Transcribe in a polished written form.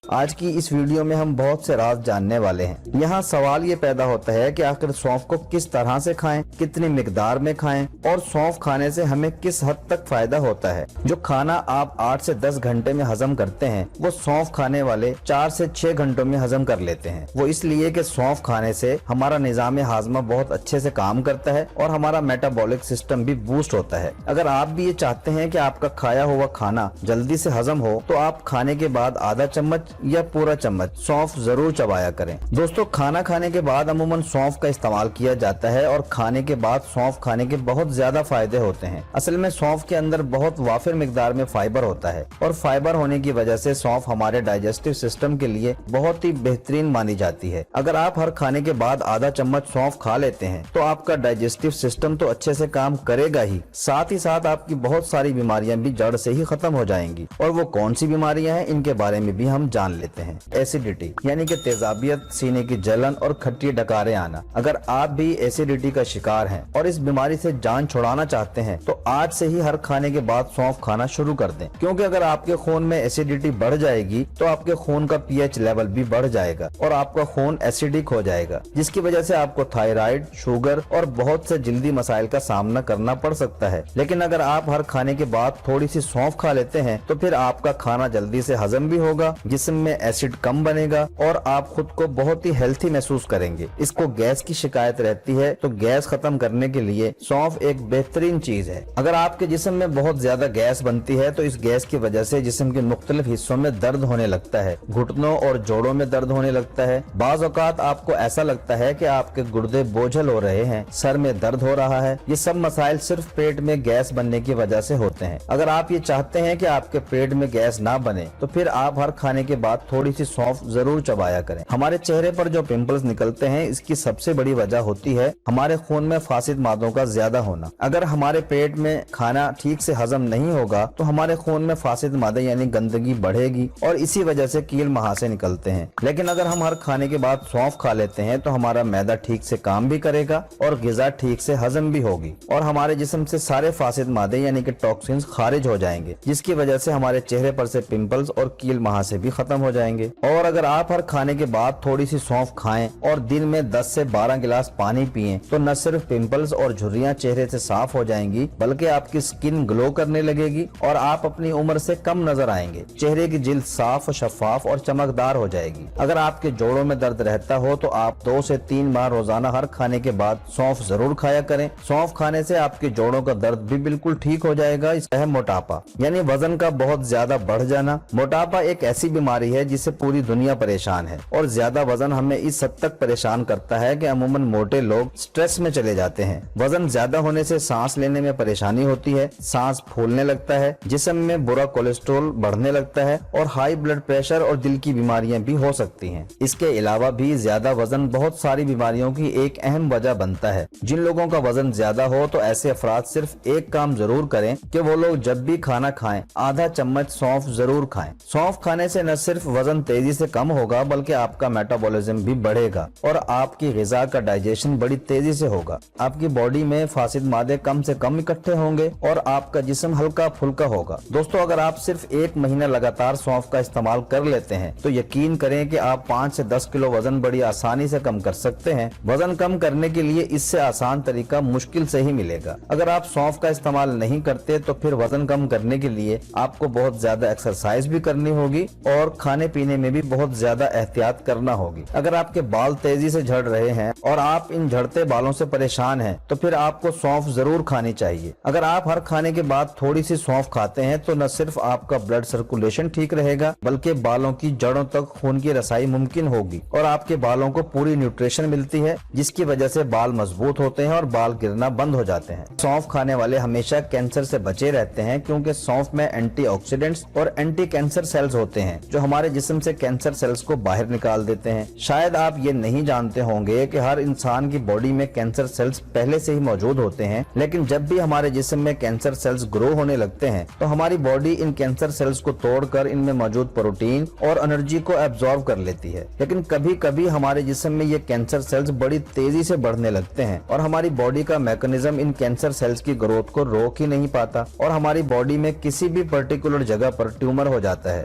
آج کی اس ویڈیو میں ہم بہت سے راز جاننے والے ہیں۔ یہاں سوال یہ پیدا ہوتا ہے کہ آخر سونف کو کس طرح سے کھائیں، کتنی مقدار میں کھائیں اور سونف کھانے سے ہمیں کس حد تک فائدہ ہوتا ہے۔ جو کھانا آپ 8 سے 10 گھنٹے میں ہضم کرتے ہیں وہ سونف کھانے والے 4 سے 6 گھنٹوں میں ہضم کر لیتے ہیں۔ وہ اس لیے کہ سونف کھانے سے ہمارا نظام ہاضمہ بہت اچھے سے کام کرتا ہے اور ہمارا میٹابولک سسٹم بھی بوسٹ ہوتا ہے۔ اگر آپ بھی یہ چاہتے ہیں کہ آپ کا کھایا ہوا کھانا جلدی سے ہضم ہو تو آپ کھانے کے بعد آدھا چمچ یا پورا چمچ سونف ضرور چبایا کریں۔ دوستو، کھانا کھانے کے بعد عموماً سونف کا استعمال کیا جاتا ہے اور کھانے کے بعد سونف کھانے کے بہت زیادہ فائدے ہوتے ہیں۔ اصل میں سونف کے اندر بہت وافر مقدار میں فائبر ہوتا ہے اور فائبر ہونے کی وجہ سے سونف ہمارے ڈائجسٹو سسٹم کے لیے بہت ہی بہترین مانی جاتی ہے۔ اگر آپ ہر کھانے کے بعد آدھا چمچ سونف کھا لیتے ہیں تو آپ کا ڈائجسٹو سسٹم تو اچھے سے کام کرے گا ہی ساتھ آپ کی بہت ساری بیماریاں بھی جڑ سے ہی ختم ہو جائیں گی۔ اور وہ کون سی بیماریاں ہیں ان کے بارے میں بھی ہم جان لیتے ہیں۔ ایسیڈیٹی یعنی کہ تیزابیت، سینے کی جلن اور کھٹی ڈکاریں آنا۔ اگر آپ بھی ایسیڈیٹی کا شکار ہیں اور اس بیماری سے جان چھڑانا چاہتے ہیں تو آج سے ہی ہر کھانے کے بعد سونف کھانا شروع کر دیں، کیونکہ اگر آپ کے خون میں ایسیڈیٹی بڑھ جائے گی تو آپ کے خون کا پی ایچ لیول بھی بڑھ جائے گا اور آپ کا خون ایسیڈک ہو جائے گا، جس کی وجہ سے آپ کو تھائرائیڈ، شوگر اور بہت سے جلدی مسائل کا سامنا کرنا پڑ سکتا ہے۔ لیکن اگر آپ ہر کھانے کے بعد تھوڑی سی سونف کھا لیتے ہیں تو پھر آپ کا کھانا جلدی سے ہضم بھی ہوگا، جسم میں ایسڈ کم بنے گا اور آپ خود کو بہت ہی ہیلتھی محسوس کریں گے۔ اس کو گیس کی شکایت رہتی ہے تو گیس ختم کرنے کے لیے سونف ایک بہترین چیز ہے۔ اگر آپ کے جسم میں بہت زیادہ گیس بنتی ہے تو اس گیس کی وجہ سے جسم کے مختلف حصوں میں درد ہونے لگتا ہے، گھٹنوں اور جوڑوں میں درد ہونے لگتا ہے۔ بعض اوقات آپ کو ایسا لگتا ہے کہ آپ کے گردے بوجھل ہو رہے ہیں، سر میں درد ہو رہا ہے۔ یہ سب مسائل صرف پیٹ میں گیس بننے کی وجہ سے ہوتے ہیں۔ اگر آپ یہ چاہتے ہیں کہ آپ کے پیٹ میں گیس نہ بنے تو پھر آپ ہر کھانے کے بعد تھوڑی سی سونف ضرور چبایا کریں۔ ہمارے چہرے پر جو پمپلز نکلتے ہیں اس کی سب سے بڑی وجہ ہوتی ہے ہمارے خون میں فاسد مادوں کا زیادہ ہونا۔ اگر ہمارے پیٹ میں کھانا ٹھیک سے ہضم نہیں ہوگا تو ہمارے خون میں فاسد مادے یعنی گندگی بڑھے گی اور اسی وجہ سے کیل مہاسے نکلتے ہیں۔ لیکن اگر ہم ہر کھانے کے بعد سونف کھا لیتے ہیں تو ہمارا معدہ ٹھیک سے کام بھی کرے گا اور غذا ٹھیک سے ہضم بھی ہوگی اور ہمارے جسم سے سارے فاسد مادے یعنی کہ ٹاکسنز خارج ہو جائیں گے، جس کی وجہ سے ہمارے چہرے پر سے پمپلز اور کیل مہاسے بھی ختم ہو جائیں گے۔ اور اگر آپ ہر کھانے کے بعد تھوڑی سی سونف کھائیں اور دن میں 10 سے 12 گلاس پانی پیئیں تو نہ صرف پمپلز اور جھریاں چہرے سے صاف ہو جائیں گی بلکہ آپ کی سکن گلو کرنے لگے گی اور آپ اپنی عمر سے کم نظر آئیں گے۔ چہرے کی جلد صاف، شفاف اور چمکدار ہو جائے گی۔ اگر آپ کے جوڑوں میں درد رہتا ہو تو آپ 2 سے 3 بار روزانہ ہر کھانے کے بعد سونف ضرور کھایا کریں۔ سونف کھانے سے آپ کے جوڑوں کا درد بھی بالکل ٹھیک ہو جائے گا۔ اس اہم موٹاپا یعنی وزن کا بہت زیادہ بڑھ جانا۔ موٹاپا ایک ایسی بیماری ہے جس سے پوری دنیا پریشان ہے اور زیادہ وزن ہمیں اس حد تک پریشان کرتا ہے کہ عموماً موٹے لوگ سٹریس میں چلے جاتے ہیں۔ وزن زیادہ ہونے سے سانس لینے میں پریشانی ہوتی ہے، سانس پھولنے لگتا ہے، جسم میں برا کولیسٹرول بڑھنے لگتا ہے اور ہائی بلڈ پریشر اور دل کی بیماریاں بھی ہو سکتی ہیں۔ اس کے علاوہ بھی زیادہ وزن بہت ساری بیماریوں کی ایک اہم وجہ بنتا ہے۔ جن لوگوں کا وزن زیادہ ہو تو ایسے افراد صرف ایک کام ضرور کریں کہ وہ لوگ جب بھی کھانا کھائیں آدھا چمچ سونف ضرور کھائیں۔ سونف کھانے سے نہ صرف وزن تیزی سے کم ہوگا بلکہ آپ کا میٹابولزم بھی بڑھے گا اور آپ کی غذا کا ڈائجیشن بڑی تیزی سے ہوگا۔ آپ کی باڈی میں فاسد مادے کم سے کم اکٹھے ہوں گے اور آپ کا جسم ہلکا پھلکا ہوگا۔ دوستو، اگر آپ صرف 1 مہینہ لگاتار سونف کا استعمال کر لیتے ہیں تو یقین کریں کہ آپ 5 سے 10 کلو وزن بڑی آسانی سے کم کر سکتے ہیں۔ وزن کم کرنے کے لیے اس سے آسان طریقہ مشکل سے ہی ملے گا۔ اگر آپ سونف کا استعمال نہیں کرتے تو پھر وزن کم کرنے کے لیے آپ کو بہت زیادہ ایکسرسائز بھی کرنی ہوگی اور کھانے پینے میں بھی بہت زیادہ احتیاط کرنا ہوگی۔ اگر آپ کے بال تیزی سے جھڑ رہے ہیں اور آپ ان جھڑتے بالوں سے پریشان ہیں تو پھر آپ کو سونف ضرور کھانی چاہیے۔ اگر آپ ہر کھانے کے بعد تھوڑی سی سونف کھاتے ہیں تو نہ صرف آپ کا بلڈ سرکولیشن ٹھیک رہے گا بلکہ بالوں کی جڑوں تک خون کی رسائی ممکن ہوگی اور آپ کے بالوں کو پوری نیوٹریشن ملتی ہے جس کی وجہ سے بال مضبوط ہوتے ہیں اور بال گرنا بند ہو جاتے ہیں۔ سونف کھانے والے ہمیشہ کینسر سے بچے رہتے ہیں کیونکہ سونف میں اینٹی آکسیڈنٹس اور اینٹی کینسر سیلز ہوتے ہیں جو ہمارے جسم سے کینسر سیلز کو باہر نکال دیتے ہیں۔ شاید آپ یہ نہیں جانتے ہوں گے کہ ہر انسان کی باڈی میں کینسر سیلز پہلے سے ہی موجود ہوتے ہیں، لیکن جب بھی ہمارے جسم میں کینسر سیلز گرو ہونے لگتے ہیں تو ہماری باڈی ان کینسر سیلز کو توڑ کر ان میں موجود پروٹین اور انرجی کو ایبزارب کر لیتی ہے۔ لیکن کبھی کبھی ہمارے جسم میں یہ کینسر سیلز بڑی تیزی سے بڑھنے لگتے ہیں اور ہماری باڈی کا میکانزم ان کینسر سیلز کی گروتھ کو روک ہی نہیں پاتا اور ہماری باڈی میں کسی بھی پرٹیکولر جگہ پر ٹیومر ہو جاتا ہے۔